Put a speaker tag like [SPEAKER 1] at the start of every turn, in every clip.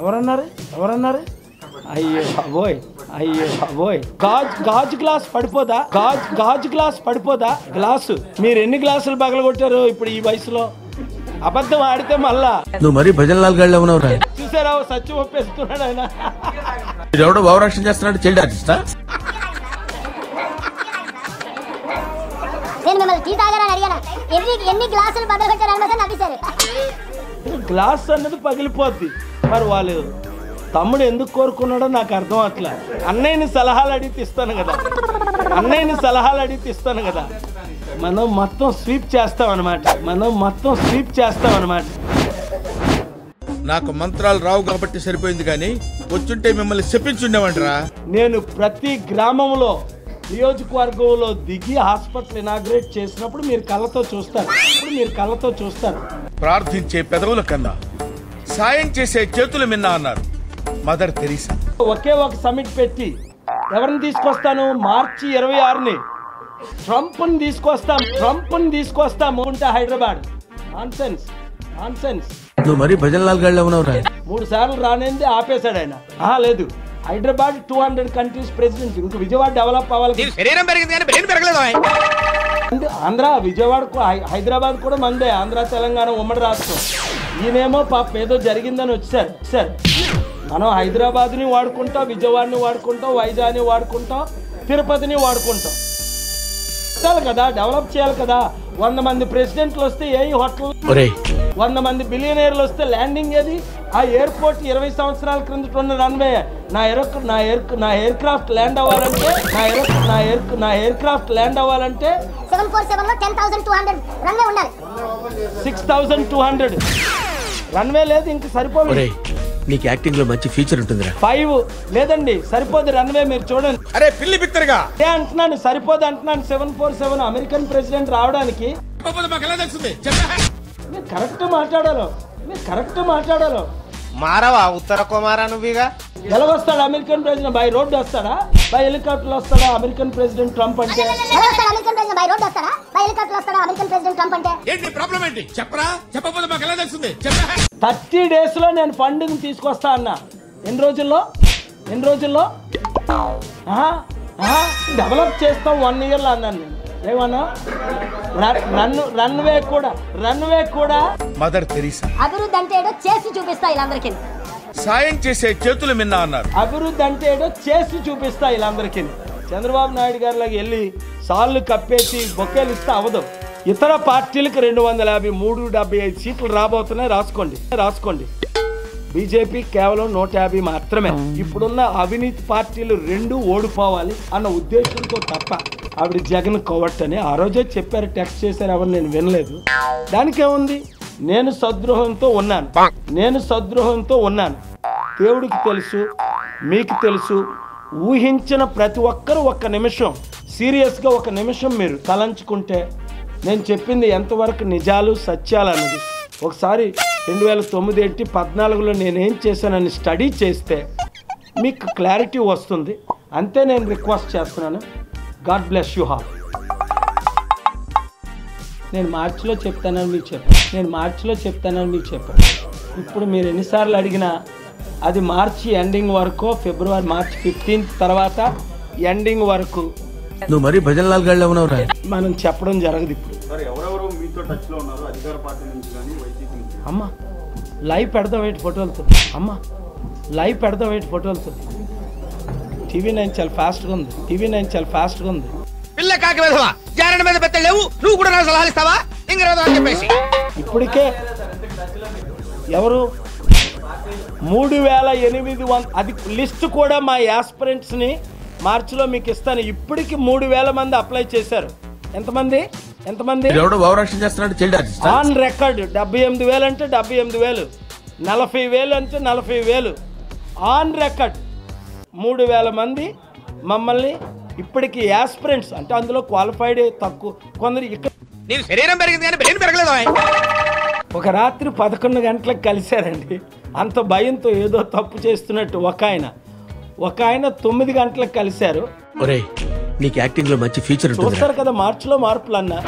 [SPEAKER 1] ఎవరన్నారు ఎవరన్నారు? అయ్యో బాబోయ్, అయ్యో బాబోయ్. గాజు గ్లాస్ పడిపోదా? గాజు గ్లాస్ పడిపోదా? గ్లాసు మీరు ఎన్ని గ్లాసులు పగలగొట్టారు ఇప్పుడు ఈ వయసులో? అబద్ధం ఆడితే మళ్ళా
[SPEAKER 2] నువ్వు మరీ భజన్ లాల్ గాళ్ళు ఉన్నావురా.
[SPEAKER 1] చూసారా సత్యం ఒప్పేస్తున్నాడు ఆయన.
[SPEAKER 2] ఎవడో భావరక్షణ చేస్తున్నాడు, చైల్డ్ ఆర్టిస్టా?
[SPEAKER 1] గ్లాస్ అన్నది పగిలిపోద్ది. మరి వాళ్ళు తమ్ముడు ఎందుకు కోరుకున్నాడో నాకు అర్థం అట్లా. అన్నయ్యని సలహాలు అడిగి ఇస్తాను కదా, అన్నయ్యని సలహాలు అడిగి ఇస్తాను కదా. మనం మొత్తం స్వీప్ చేస్తాం అనమాట, మనం మొత్తం స్వీప్ చేస్తాం అనమాట.
[SPEAKER 2] నాకు మంత్రాలు రావు కాబట్టి సరిపోయింది, కానీ వచ్చుంటే మిమ్మల్ని చెప్పించుండేవంటరా.
[SPEAKER 1] నేను ప్రతి గ్రామంలో నియోజకవర్గంలో దిగి హాస్పిటల్ ఇనాగ్రేట్ చేసినప్పుడు మీరు కళ్ళతో చూస్తారు, ఇప్పుడు మీరు కళ్ళతో చూస్తారు.
[SPEAKER 2] ప్రార్థించే పెదవుల కన్నా సాయం చేసే చేతులు మిన్నా అన్నారు మదర్ తెరీసా.
[SPEAKER 1] ఒకే ఒక సమిట్ పెట్టి ఎవరిని తీసుకొస్తాను? మార్చి 26ని ట్రంప్ని తీసుకొస్తాం, ట్రంప్ని తీసుకొస్తాము అంటే హైదరాబాద్. Nonsense, nonsense.
[SPEAKER 2] నువ్వు మరీ భజన్ లాల్ గాళ్ళు ఉన్నావురా. 3
[SPEAKER 1] సార్లు రానేది ఆపేశాడు ఆయన. లేదు, హైదరాబాద్ 200 కంట్రీస్ ప్రెసిడెంట్. ఇంక విజయవాడ డెవలప్ అవ్వాలి. ఆంధ్ర, విజయవాడ, హైదరాబాద్ కూడా మందే. ఆంధ్ర తెలంగాణ ఉమ్మడి రాష్ట్రం. ఈయనేమో పాప ఏదో జరిగిందని వచ్చారు. సార్ మనం హైదరాబాద్ని వాడుకుంటాం, విజయవాడని వాడుకుంటాం, వైజాగ్ని వాడుకుంటాం, తిరుపతిని వాడుకుంటాం. కదా డెవలప్ చేయాలి కదా. 100 మంది ప్రెసిడెంట్లు వస్తే ఏ హోటల్, 100 మంది బిలియనీర్లు వస్తే ల్యాండింగ్ ఏది? ఆ ఎయిర్పోర్ట్ 20 సంవత్సరాల క్రిందట ఉన్న రన్వే. నా ఎయిర్ క్రాఫ్ట్ ల్యాండ్ అవ్వాలంటే, నా ఎయిర్ క్రాఫ్ట్ ల్యాండ్ అవ్వాలంటే
[SPEAKER 3] 747 లో 10,200 రన్వే ఉండాలి.
[SPEAKER 1] 6,200 రన్వే లేదు. ఇంక సరిపోదు.
[SPEAKER 2] నీకు యాక్టింగ్ లో మంచి ఫ్యూచర్ ఉంటుందిరా.
[SPEAKER 1] 5 లేదండి, సరిపోదు రన్వే. మీరు చూడండి.
[SPEAKER 2] అరే పిల్లి బిత్తరగా
[SPEAKER 1] అంటున్నాను, సరిపోదు అంటున్నాను. 747 అమెరికన్ ప్రెసిడెంట్ రావడానికి మీరు కరెక్ట్ మాట్లాడాలి, మీరు కరెక్ట్ మాట్లాడాలి.
[SPEAKER 4] మారవా ఉత్తర కుమారా నువ్వుగా.
[SPEAKER 1] ఎలాగొస్తాడు అమెరికన్ ప్రెసిడెంట్? బై రోడ్ వస్తాడా? బై హెలికాప్టర్ వస్తాడా అమెరికన్ ప్రెసిడెంట్ ట్రంప్ అంటే? 30 days లో నేను ఫండింగ్ తీసుకొస్తా అన్నా. ఎన్ని రోజుల్లో డెవలప్ చేస్తాం 1 year లో అన్నాను నేను. ఏమన్నా? రన్వే కూడా
[SPEAKER 2] మదర్ తెరీసా.
[SPEAKER 3] అభివృద్ధి అంటే ఏదో చేసి చూపిస్తా వీళ్ళందరికీ.
[SPEAKER 2] సాయం చేసే చేతులు మిన్నా అన్నారు.
[SPEAKER 1] అభివృద్ధి అంటే ఏదో చేసి చూపిస్తా వీళ్ళందరికీ. చంద్రబాబు నాయుడు గారిలాగా వెళ్ళి సార్లు కప్పేసి బొక్కేలు ఇస్తే అవదు. ఇతర పార్టీలకు 250, 375 సీట్లు రాబోతున్నాయి. రాసుకోండి. బీజేపీ కేవలం 150 మాత్రమే. ఇప్పుడున్న అవినీతి పార్టీలు 2 ఓడిపోవాలి అన్న ఉద్దేశంతో తప్ప. ఆవిడ జగన్ కోవట్ అని ఆ రోజే చెప్పారు, టెక్స్ట్ చేశారు. ఎవరు నేను వినలేదు. దానికేముంది? నేను సద్రోహంతో ఉన్నాను. దేవుడికి తెలుసు, మీకు తెలుసు. ఊహించిన ప్రతి ఒక్కరూ ఒక్క నిమిషం సీరియస్గా ఒక నిమిషం మీరు తలంచుకుంటే నేను చెప్పింది ఎంతవరకు నిజాలు సత్యాలు అన్నది ఒకసారి 2009 ఏంటి 14లో నేనేం చేశానని స్టడీ చేస్తే మీకు క్లారిటీ వస్తుంది. అంతే నేను రిక్వెస్ట్ చేస్తున్నాను. God bless you hall. నేను మార్చిలో చెప్తానని మీకు చెప్పాను. ఇప్పుడు మీరు ఎన్నిసార్లు అడిగినా అది మార్చి ఎండింగ్ వరకు, మార్చి 15 తర్వాత ఎండింగ్ వరకు
[SPEAKER 2] నువ్వు మరీ భజన్ లాల్ గాళ్ళు ఉన్నావురా.
[SPEAKER 1] మనం చెప్పడం జరగదు. ఇప్పుడు అమ్మా లైవ్ పెడదాం ఏంటి ఫోటోలతో? TV9 చాలా ఫాస్ట్గా ఉంది.
[SPEAKER 4] పిల్ల కాకి వెధవా జారణ మీద పెట్టలేవు. నువ్వు కూడా నాకు సలహాలు ఇస్తావా?
[SPEAKER 1] ఇప్పటికే ఎవరు 3800 అది లిస్ట్ కూడా మా యాస్పిరెంట్స్ని మార్చిలో మీకు ఇస్తాను. ఇప్పటికి 3000 మంది అప్లై చేశారు. ఎంతమంది? ఆన్ రికార్డ్ 78,000 అంటే 78,000, 40,000 అంటే 40,000 ఆన్ రికార్డ్. 3,000 మంది మమ్మల్ని ఇప్పటికి యాస్పిరెంట్స్ అంటే అందులో క్వాలిఫైడ్ తక్కువ కొందరు. ఇక్కడ ఒక రాత్రి 11 గంటలకు కలిశారండి. అంత భయంతో ఏదో తప్పు చేస్తున్నట్టు. ఒక ఆయన 9 గంటలకు కలిశారు.
[SPEAKER 2] నీకు యాక్టింగ్ లో మంచి ఫ్యూచర్
[SPEAKER 1] చూస్తారు కదా మార్చిలో మార్పులు అన్నా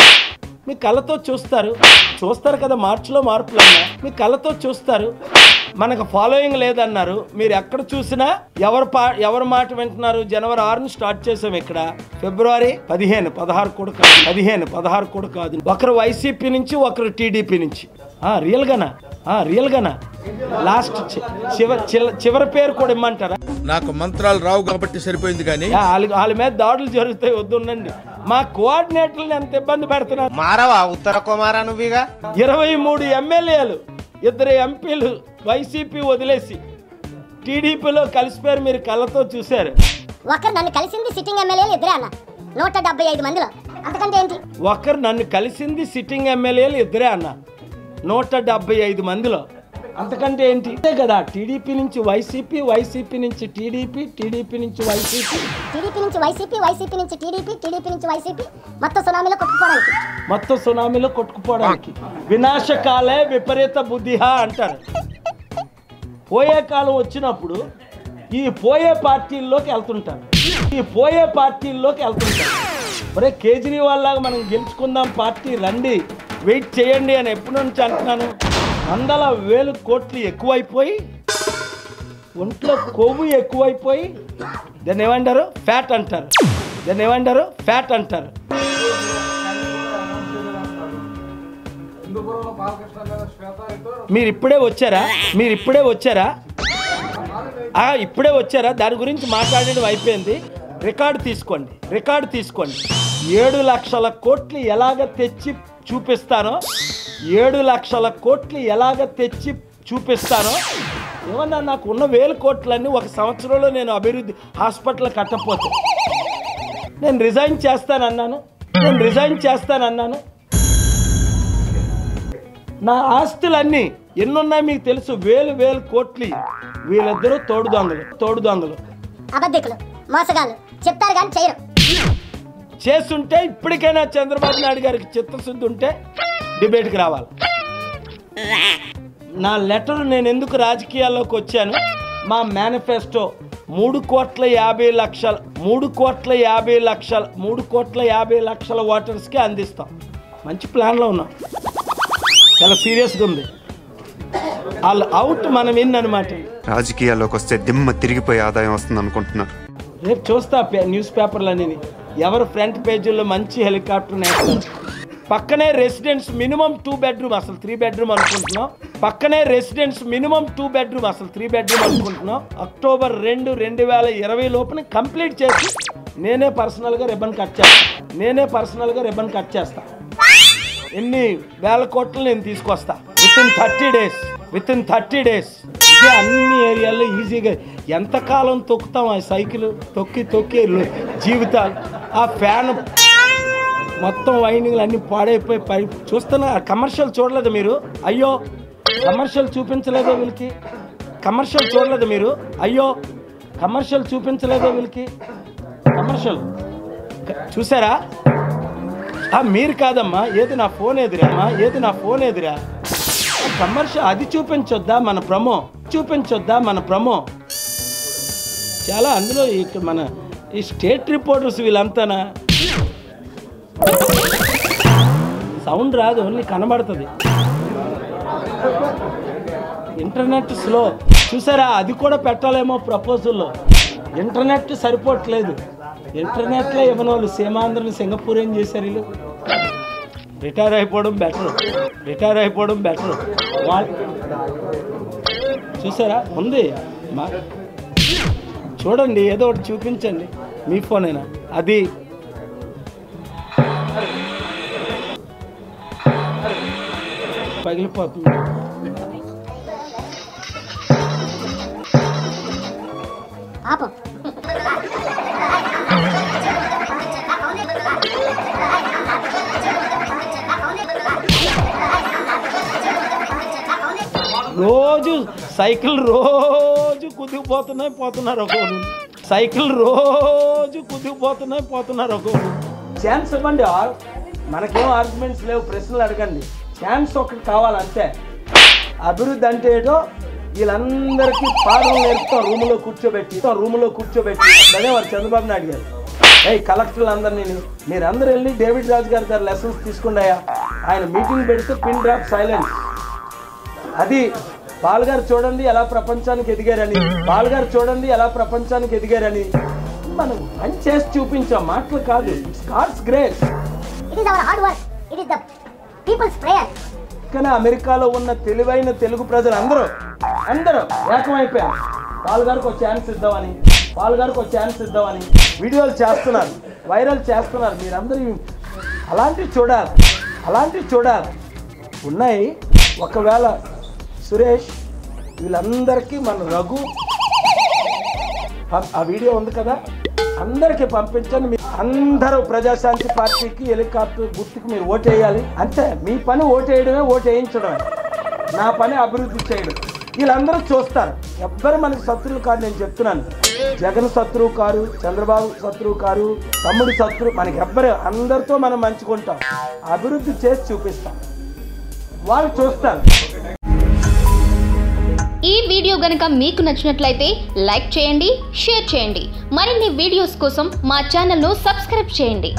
[SPEAKER 1] మీ కళ్ళతో చూస్తారు కదా మార్చిలో మార్పులు అన్నా మీ కళ్ళతో చూస్తారు. మనకు ఫాలోయింగ్ లేదన్నారు. మీరు ఎక్కడ చూసినా ఎవరు మాట వింటున్నారు. జనవరి 6 స్టార్ట్ చేసాం ఇక్కడ. ఫిబ్రవరి 16 కూడా కాదు. ఒకరు వైసీపీ నుంచి, ఒకరు టీడీపీ నుంచి. రియల్గానా లాస్ట్ చివరి పేరు కూడా ఇమ్మంటారా?
[SPEAKER 2] నాకు మంత్రాలు రావు కాబట్టి సరిపోయింది. కానీ
[SPEAKER 1] వాళ్ళ మీద దాడులు జరుగుతాయి, వద్దుండండి. మా కోఆర్డినేటర్లు ఎంత ఇబ్బంది పెడుతున్నారు.
[SPEAKER 4] మారవా ఉత్తర కుమారా నువ్వుగా.
[SPEAKER 1] 23 ఎమ్మెల్యేలు, 2 ఎంపీలు వైసీపీ వదిలేసి టీడీపీలో కలిసిపోయారు. మీరు కళ్ళతో చూశారు.
[SPEAKER 3] ఒకరు నన్ను కలిసింది సిట్టింగ్ ఎమ్మెల్యేలు 2 అన్న 175 మందిలో. అంతకంటే ఏంటి?
[SPEAKER 1] ఒకరు నన్ను కలిసింది సిట్టింగ్ ఎమ్మెల్యేలు 2 అన్న 175 మందిలో. అంతకంటే ఏంటి? అంతే కదా. టీడీపీ నుంచి వైసీపీ, వైసీపీ నుంచి టీడీపీ, టీడీపీ నుంచి వైసీపీ,
[SPEAKER 3] టీడీపీ నుంచి వైసీపీ, వైసీపీ నుంచి టీడీపీ, టీడీపీ నుంచి వైసీపీ, మొత్తం సునామీలో కొట్టుకుపోవడానికి. వినాశకాలే విపరీత బుద్ధిహ అంటారు. పోయే కాలం వచ్చినప్పుడు ఈ పోయే పార్టీల్లోకి వెళ్తుంటారు. ఒరే కేజ్రీవాల్ లాగా మనం గెలుచుకుందాం, పార్టీ రండి, వెయిట్ చేయండి అని ఎప్పటి నుంచి అంటున్నాను. 100,000 కోట్లు ఎక్కువైపోయి, ఒంట్లో కొవ్వు ఎక్కువైపోయి, దాన్ని ఏమంటారు? ఫ్యాట్ అంటారు. మీరు ఇప్పుడే వచ్చారా? దాని గురించి మాట్లాడడం అయిపోయింది. రికార్డు తీసుకోండి. 7 లక్షల కోట్లు ఎలాగ తెచ్చి చూపిస్తానో, 7 లక్షల కోట్లు ఎలాగ తెచ్చి చూపిస్తానో. ఏమన్నా నాకు ఉన్న 1000 కోట్లన్నీ 1 సంవత్సరంలో నేను అభివృద్ధి హాస్పిటల్ కట్టకపోతే నేను రిజైన్ చేస్తానన్నాను. నా ఆస్తులన్నీ ఎన్నున్నాయి మీకు తెలుసు. 1000 కోట్లు. వీళ్ళిద్దరూ తోడు దొంగలు, అబద్ధికులు, మోసగాళ్ళు. చెప్తారు కానీ చేయరు.
[SPEAKER 1] చేస్తుంటే ఇప్పటికైనా చంద్రబాబు నాయుడు గారికి చిత్తశుద్ధి ఉంటే డిబేట్కి రావాలి. నా లెటర్ నేను ఎందుకు రాజకీయాల్లోకి వచ్చాను, మా మేనిఫెస్టో 3,50,00,000 ఓటర్స్కి అందిస్తాం. మంచి ప్లాన్లో ఉన్నాం. చాలా సీరియస్గా ఉంది. వాళ్ళు అవుట్, మనం ఇన్ అనమాట.
[SPEAKER 5] రాజకీయాల్లోకి వస్తే దిమ్మ తిరిగిపోయి ఆదాయం వస్తుంది అనుకుంటున్నారు.
[SPEAKER 1] రేపు చూస్తా న్యూస్ పేపర్లు అనేది. ఎవరు ఫ్రంట్ పేజీల్లో మంచి హెలికాప్టర్ నేస్తారు. పక్కనే రెసిడెన్స్ మినిమం 2 బెడ్రూమ్, అసలు 3 బెడ్రూమ్ అనుకుంటున్నాం. అక్టోబర్ 2, 2020 లోపల కంప్లీట్ చేసి నేనే పర్సనల్గా రిబ్బన్ కట్ చేస్తా. ఎన్ని వేల కోట్లు నేను తీసుకొస్తా విత్ ఇన్ 30 డేస్. ఇదే అన్ని ఏరియాల్లో ఈజీగా. ఎంతకాలం తొక్కుతాం ఆ సైకిల్, తొక్కి జీవితాలు. ఆ ఫ్యాన్ మొత్తం వైండింగ్లు అన్నీ పాడైపోయి చూస్తున్నా. కమర్షియల్ చూడలేదు మీరు? అయ్యో, కమర్షియల్ చూపించలేదో వీళ్ళకి? కమర్షియల్ చూపించలేదో వీళ్ళకి? కమర్షియల్ చూసారా? మీరు కాదమ్మా, ఏది నా ఫోన్ ఎదురా? కమర్షియల్ అది చూపించొద్దా మన ప్రమో? చాలా అందులో ఇక్కడ మన ఈ స్టేట్ రిపోర్టర్స్ వీళ్ళంతానా. సౌండ్ రాదు, ఓన్లీ కనబడుతుంది. Internet slow. చూసారా? అది కూడా పెట్టాలేమో ప్రపోజల్లో. ఇంటర్నెట్ సరిపోవట్లేదు. ఇంటర్నెట్లో ఇవ్వని వాళ్ళు సీమాంధ్రని సింగపూర్ ఏం చేశారు వీళ్ళు? రిటైర్ అయిపోవడం బెటర్. వాళ్ళు చూసారా? ఉంది. చూడండి, ఏదో ఒకటి చూపించండి. మీ ఫోన్ అయినా అది పగిలిపోతుంది. రోజు సైకిల్ కుదిగిపోతున్నారు ఒక్కొక్కరు. ఛాన్స్ ఇవ్వండి. మనకేం ఆర్గ్యుమెంట్స్ లేవు, ప్రశ్నలు అడగండి. ఛాన్స్ ఒకటి కావాలంతే. అభివృద్ధి అంటే ఏదో వీళ్ళందరికీ పాఠం నేర్పుతాం రూములో కూర్చోబెట్టి అనేవారు చంద్రబాబు నాయుడు గారు. కలెక్టర్లు అందరినీ మీరందరూ వెళ్ళి డేవిడ్ రాజు గారి దగ్గర లెసన్స్ తీసుకున్నాయా? ఆయన మీటింగ్ పెడితే పిన్ డ్రాప్ సైలెన్స్. అది
[SPEAKER 3] బాలుగారు చూడండి ఎలా ప్రపంచానికి ఎదిగారని, బాలుగారు చూడండి ఎలా ప్రపంచానికి ఎదిగారని మనం పని చేసి చూపించాం, మాటలు కాదు. It's God's grace.
[SPEAKER 6] It is our hard work. It is the people's prayer.
[SPEAKER 3] కానీ అమెరికాలో ఉన్న తెలివైన తెలుగు ప్రజలు అందరూ ఏకమైపోయారు. బాలుగారికి ఒక ఛాన్స్ ఇద్దామని, బాలుగారికి ఒక ఛాన్స్ ఇద్దామని వీడియోలు చేస్తున్నారు, వైరల్ చేస్తున్నారు. మీరందరూ అలాంటివి చూడాలి ఉన్నాయి. ఒకవేళ సురేష్ వీళ్ళందరికీ మన రఘు ఆ వీడియో ఉంది కదా, అందరికీ పంపించండి. అందరూ ప్రజాశాంతి పార్టీకి హెలికాప్టర్ గుర్తుకు మీరు ఓటేయాలి అంతే. మీ పని ఓటేయడమే, ఓటేయించడమే. నా పని అభివృద్ధి చేయడం. వీళ్ళందరూ చూస్తారు. ఎవ్వరు మనకి శత్రువులు కాదు, నేను చెప్తున్నాను. జగన్ శత్రువు కారు, చంద్రబాబు శత్రువు కారు, తమ్ముడు శత్రువు, మనకి ఎవ్వరు. అందరితో మనం మంచుకుంటాం, అభివృద్ధి చేసి చూపిస్తాం, వాళ్ళు చూస్తారు.
[SPEAKER 7] ఈ వీడియో గనుక మీకు నచ్చినట్లయితే లైక్ చేయండి, షేర్ చేయండి. మరిన్ని వీడియోస్ కోసం మా ఛానల్ను సబ్స్క్రైబ్ చేయండి.